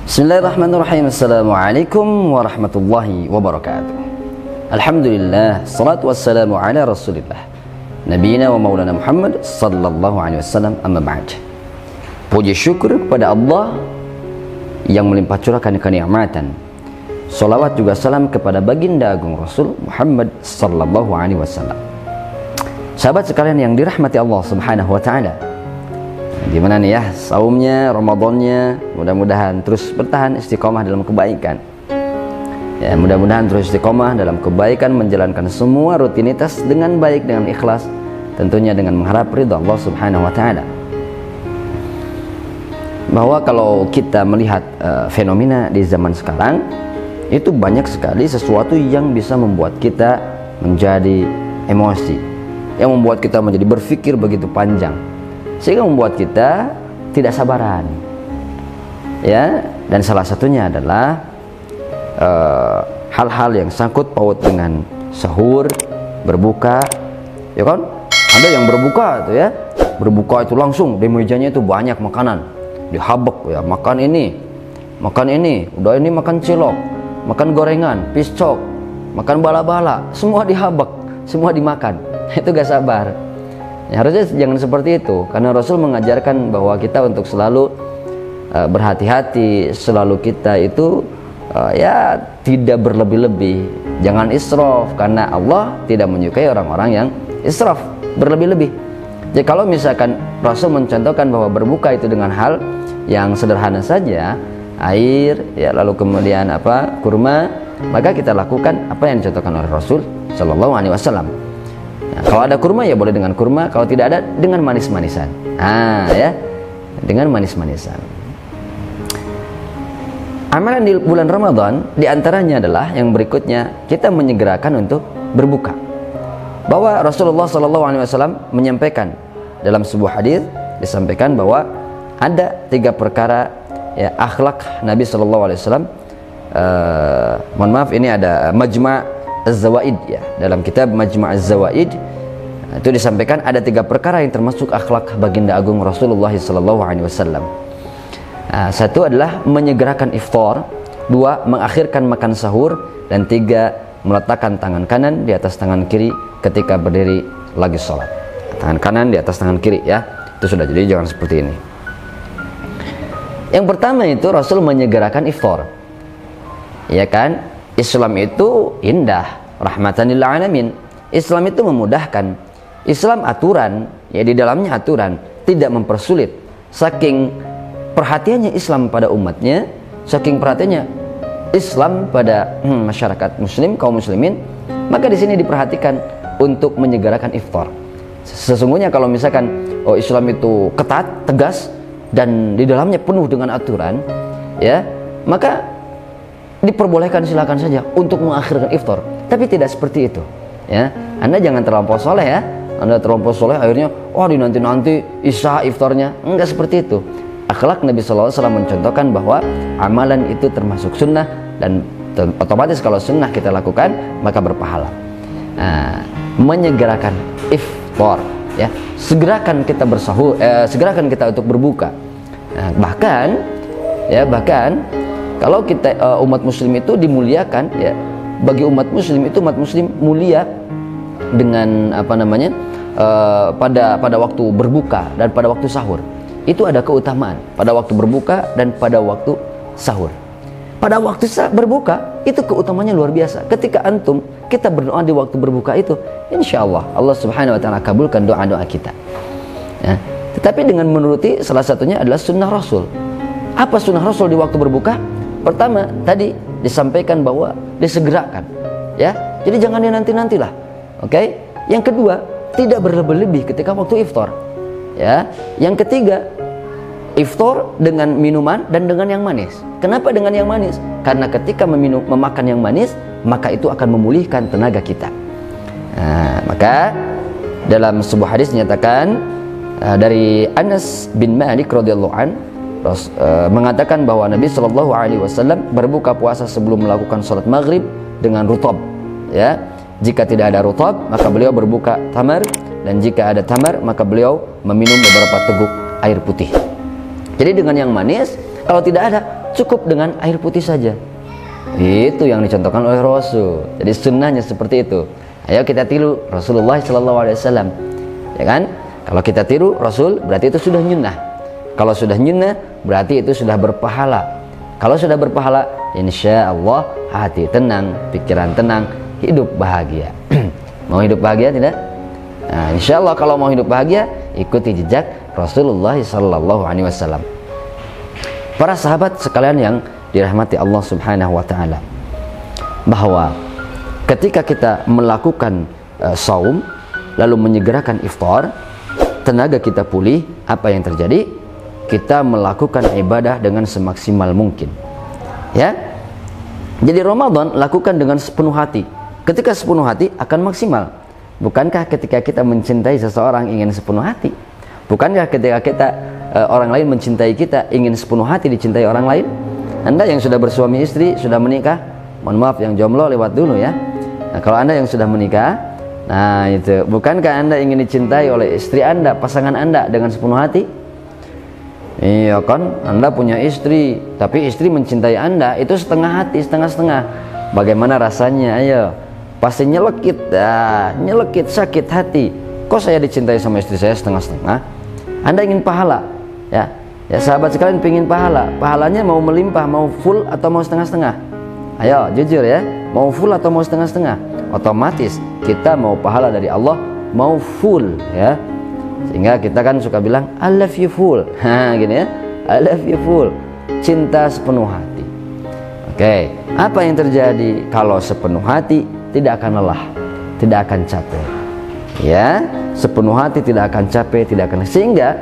Bismillahirrahmanirrahim. Assalamualaikum warahmatullahi wabarakatuh. Alhamdulillah, salatu wassalamu ala rasulillah Nabiina wa maulana Muhammad sallallahu alaihi wasallam, amma ba'd. Puji syukur kepada Allah yang melimpah curahkan kenikmatan. Salawat juga salam kepada baginda agung Rasul Muhammad sallallahu alaihi wasallam. Sahabat sekalian yang dirahmati Allah subhanahu wa ta'ala, gimana nih ya saumnya, Ramadannya? Mudah-mudahan terus bertahan istiqomah dalam kebaikan. Ya, mudah-mudahan terus istiqomah dalam kebaikan, menjalankan semua rutinitas dengan baik, dengan ikhlas, tentunya dengan mengharap ridha Allah subhanahu wa ta'ala. Bahwa kalau kita melihat fenomena di zaman sekarang, itu banyak sekali sesuatu yang bisa membuat kita menjadi emosi, yang membuat kita menjadi berpikir begitu panjang, sehingga membuat kita tidak sabaran, ya. Dan salah satunya adalah hal-hal yang sangkut paut dengan sahur, berbuka, ya kan? Ada yang berbuka itu ya, berbuka itu langsung di mejanya itu banyak makanan, dihabek ya, makan ini, udah ini makan cilok, makan gorengan, piscok, makan bala-bala, semua dihabek, semua dimakan. Itu gak sabar. Ya, harusnya jangan seperti itu, karena Rasul mengajarkan bahwa kita untuk selalu berhati-hati, selalu kita itu ya tidak berlebih-lebih, jangan israf, karena Allah tidak menyukai orang-orang yang israf, berlebih-lebih. Jadi kalau misalkan Rasul mencontohkan bahwa berbuka itu dengan hal yang sederhana saja, air, ya, lalu kemudian kurma, maka kita lakukan apa yang dicontohkan oleh Rasul Shallallahu Alaihi Wasallam. Nah, kalau ada kurma ya boleh dengan kurma, kalau tidak ada dengan manis-manisan. Ya, dengan manis-manisan. Amalan di bulan Ramadan diantaranya adalah yang berikutnya, kita menyegerakan untuk berbuka. Bahwa Rasulullah SAW menyampaikan dalam sebuah hadis, disampaikan bahwa ada 3 perkara ya akhlak Nabi SAW. Mohon maaf, ini ada Majma' Az-Zawaid ya, dalam kitab Majma' Az-Zawaid itu disampaikan ada 3 perkara yang termasuk akhlak baginda agung Rasulullah SAW. Satu adalah menyegerakan iftar, 2 mengakhirkan makan sahur, dan 3 meletakkan tangan kanan di atas tangan kiri ketika berdiri lagi sholat. Tangan kanan di atas tangan kiri ya, itu sudah, jadi jangan seperti ini. Yang pertama itu Rasul menyegerakan iftar, ya kan? Islam itu indah, rahmatan lil alamin. Islam itu memudahkan. Islam aturan, ya, di dalamnya aturan, tidak mempersulit. Saking perhatiannya Islam pada umatnya, saking perhatiannya Islam pada masyarakat muslim, kaum muslimin, maka di sini diperhatikan untuk menyegerakan iftar. Sesungguhnya kalau misalkan Islam itu ketat, tegas, dan di dalamnya penuh dengan aturan, ya, maka diperbolehkan, silakan saja untuk mengakhirkan iftar. Tapi tidak seperti itu, ya. Anda jangan terlampau soleh ya. Anda terlampau soleh akhirnya dinanti-nanti isya iftarnya. Enggak seperti itu. Akhlak Nabi SAW mencontohkan bahwa amalan itu termasuk sunnah, dan otomatis kalau sunnah kita lakukan maka berpahala. Menyegerakan iftar, ya, segerakan kita bersahur, segerakan kita untuk berbuka. Bahkan kalau kita umat muslim itu dimuliakan, ya, bagi umat muslim itu, umat muslim mulia dengan pada waktu berbuka dan pada waktu sahur. Itu ada keutamaan pada waktu berbuka dan pada waktu sahur. Pada waktu berbuka itu keutamanya luar biasa. Ketika kita berdoa di waktu berbuka itu, insya Allah Allah subhanahu wa ta'ala kabulkan doa-doa kita, ya. Tetapi dengan menuruti salah satunya adalah sunnah Rasul. Apa sunnah Rasul di waktu berbuka? Pertama tadi disampaikan bahwa disegerakan, ya. Jadi jangan dinanti-nantilah. Oke? Yang kedua, tidak berlebih-lebih ketika waktu iftar, ya. Yang ketiga, iftar dengan minuman dan dengan yang manis. Kenapa dengan yang manis? Karena ketika memakan yang manis, maka itu akan memulihkan tenaga kita. Maka dalam sebuah hadis dinyatakan dari Anas bin Malik radhiyallahu an, mengatakan bahwa Nabi Shallallahu Alaihi Wasallam berbuka puasa sebelum melakukan sholat maghrib dengan rutab, ya. Jika tidak ada rutab, maka beliau berbuka tamar, dan jika ada tamar, maka beliau meminum beberapa teguk air putih. Jadi dengan yang manis, kalau tidak ada, cukup dengan air putih saja. Itu yang dicontohkan oleh Rasul. Jadi sunnahnya seperti itu. Ayo kita tiru Rasulullah SAW, ya kan? Kalau kita tiru Rasul berarti itu sudah nyunnah. Kalau sudah nyunnah berarti itu sudah berpahala. Kalau sudah berpahala, insya Allah hati tenang, pikiran tenang, hidup bahagia. Mau hidup bahagia tidak? Nah, insya Allah kalau mau hidup bahagia, ikuti jejak Rasulullah SAW. Para sahabat sekalian yang dirahmati Allah Subhanahu wa taala, bahwa ketika kita melakukan saum lalu menyegerakan iftar, tenaga kita pulih, apa yang terjadi? Kita melakukan ibadah dengan semaksimal mungkin. Ya. Jadi Ramadan lakukan dengan sepenuh hati. Ketika sepenuh hati akan maksimal. Bukankah ketika kita mencintai seseorang ingin sepenuh hati? Bukankah ketika kita orang lain mencintai kita ingin sepenuh hati dicintai orang lain? Anda yang sudah bersuami istri, sudah menikah, mohon maaf yang jomblo lewat dulu ya. Nah, kalau Anda yang sudah menikah, nah itu, bukankah Anda ingin dicintai oleh istri Anda, pasangan Anda dengan sepenuh hati? Iya kan, Anda punya istri, tapi istri mencintai Anda itu setengah hati, setengah-setengah. Bagaimana rasanya? Ayo, pasti nyelekit, nyelekit, sakit hati. Kok saya dicintai sama istri saya setengah-setengah? Anda ingin pahala, ya? Ya sahabat sekalian, pingin pahala. Pahalanya mau melimpah, mau full atau mau setengah-setengah? Ayo jujur ya, mau full atau mau setengah-setengah? Otomatis kita mau pahala dari Allah, mau full ya. Sehingga kita kan suka bilang I love you full. Gini ya, I love you full. Cinta sepenuh hati. Oke, apa yang terjadi kalau sepenuh hati? Tidak akan lelah, tidak akan capek. Ya, sepenuh hati tidak akan capek, tidak akan. Sehingga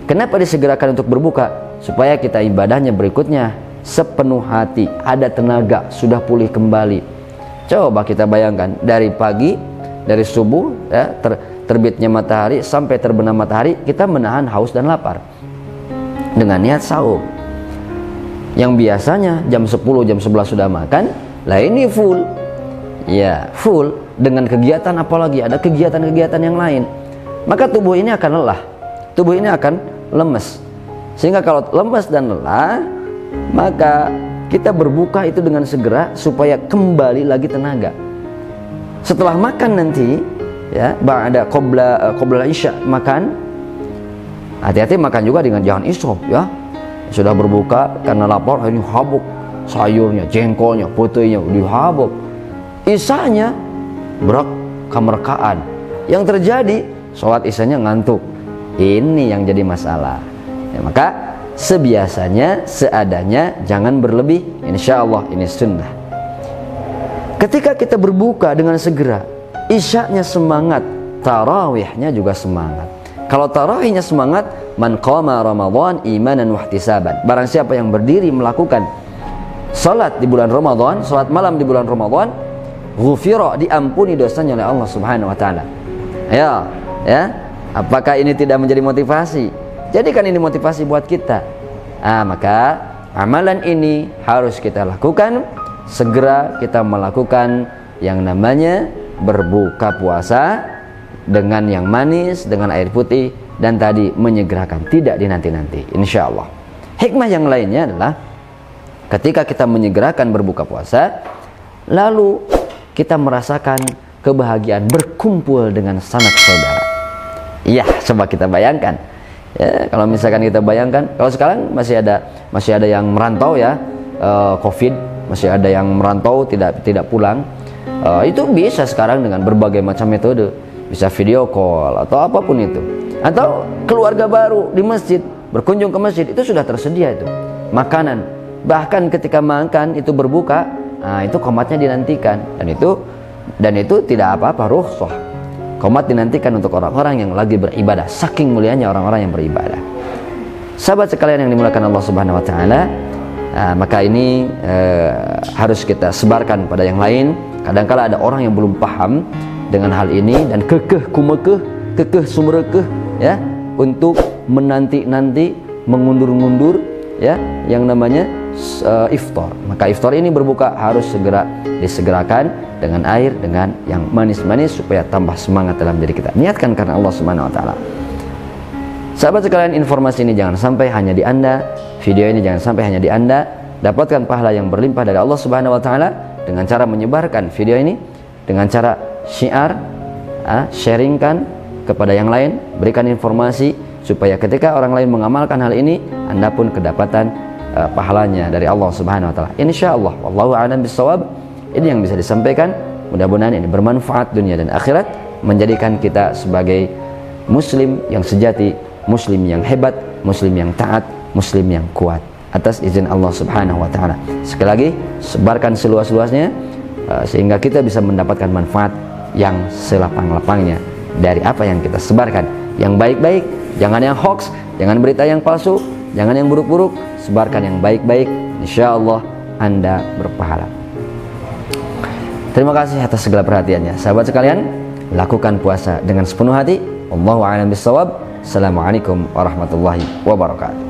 kenapa disegerakan untuk berbuka? Supaya kita ibadahnya berikutnya sepenuh hati, ada tenaga, sudah pulih kembali. Coba kita bayangkan dari pagi, dari subuh ya, terbitnya matahari sampai terbenam matahari, kita menahan haus dan lapar dengan niat saum. Yang biasanya jam 10, jam 11 sudah makan, lah ini full. Ya, full dengan kegiatan, apalagi ada kegiatan-kegiatan yang lain. Maka tubuh ini akan lelah. Tubuh ini akan lemes. Sehingga kalau lemes dan lelah, maka kita berbuka itu dengan segera supaya kembali lagi tenaga. Setelah makan nanti, ya, ada qabla isya makan. Hati-hati makan juga dengan jangan isrof ya. Sudah berbuka karena lapar, ini habuk sayurnya, jengkolnya, putihnya dihabuk. Isanya berak kemerkaan. Yang terjadi sholat isanya ngantuk. Ini yang jadi masalah. Ya, maka sebiasanya, seadanya, jangan berlebih. Insya Allah ini sunnah. Ketika kita berbuka dengan segera, isyanya semangat, tarawihnya juga semangat. Kalau tarawihnya semangat, man qama Ramadan imanan wahtisaban. Barang siapa yang berdiri melakukan salat di bulan Ramadan, salat malam di bulan Ramadan, ghufira, diampuni dosanya oleh Allah Subhanahu wa taala. Ayo, ya. Apakah ini tidak menjadi motivasi? Jadikan ini motivasi buat kita. Maka amalan ini harus kita lakukan. Segera kita melakukan yang namanya berbuka puasa dengan yang manis, dengan air putih, dan tadi menyegerakan, tidak dinanti-nanti, insya Allah. Hikmah yang lainnya adalah ketika kita menyegerakan berbuka puasa, lalu kita merasakan kebahagiaan berkumpul dengan sanak saudara. Iya, coba kita bayangkan. Ya, kalau misalkan kita bayangkan, kalau sekarang masih ada yang merantau ya, COVID, masih ada yang merantau tidak pulang. Itu bisa sekarang dengan berbagai macam metode, bisa video call atau apapun itu, atau keluarga baru di masjid, berkunjung ke masjid, itu sudah tersedia itu makanan. Bahkan ketika makan itu berbuka, itu qomatnya dinantikan, dan itu tidak apa-apa, rukhsah. Qomat dinantikan untuk orang-orang yang lagi beribadah, saking mulianya orang-orang yang beribadah. Sahabat sekalian yang dimuliakan Allah Subhanahu wa taala, maka ini harus kita sebarkan pada yang lain. Kadang-kala ada orang yang belum paham dengan hal ini dan kekeh sumrekeh ya, untuk menanti-nanti, mengundur-ngundur ya yang namanya iftar. Maka iftar ini berbuka harus segera disegerakan dengan air, dengan yang manis-manis supaya tambah semangat dalam diri kita. Niatkan karena Allah Subhanahu wa taala. Sahabat sekalian, informasi ini jangan sampai hanya di Anda, video ini jangan sampai hanya di Anda, dapatkan pahala yang berlimpah dari Allah Subhanahu wa taala dengan cara menyebarkan video ini, dengan cara syiar, sharingkan kepada yang lain, berikan informasi supaya ketika orang lain mengamalkan hal ini, Anda pun kedapatan pahalanya dari Allah Subhanahu wa taala. Insyaallah, wallahu a'lam bissawab. Ini yang bisa disampaikan. Mudah-mudahan ini bermanfaat dunia dan akhirat, menjadikan kita sebagai muslim yang sejati, muslim yang hebat, muslim yang taat, muslim yang kuat atas izin Allah Subhanahu wa taala. Sekali lagi, sebarkan seluas-luasnya sehingga kita bisa mendapatkan manfaat yang selapang-lapangnya dari apa yang kita sebarkan. Yang baik-baik, jangan yang hoax, jangan berita yang palsu, jangan yang buruk-buruk, sebarkan yang baik-baik. Insyaallah Anda berpahala. Terima kasih atas segala perhatiannya. Sahabat sekalian, lakukan puasa dengan sepenuh hati. Wallahu a'lam bissawab. Assalamualaikum warahmatullahi wabarakatuh.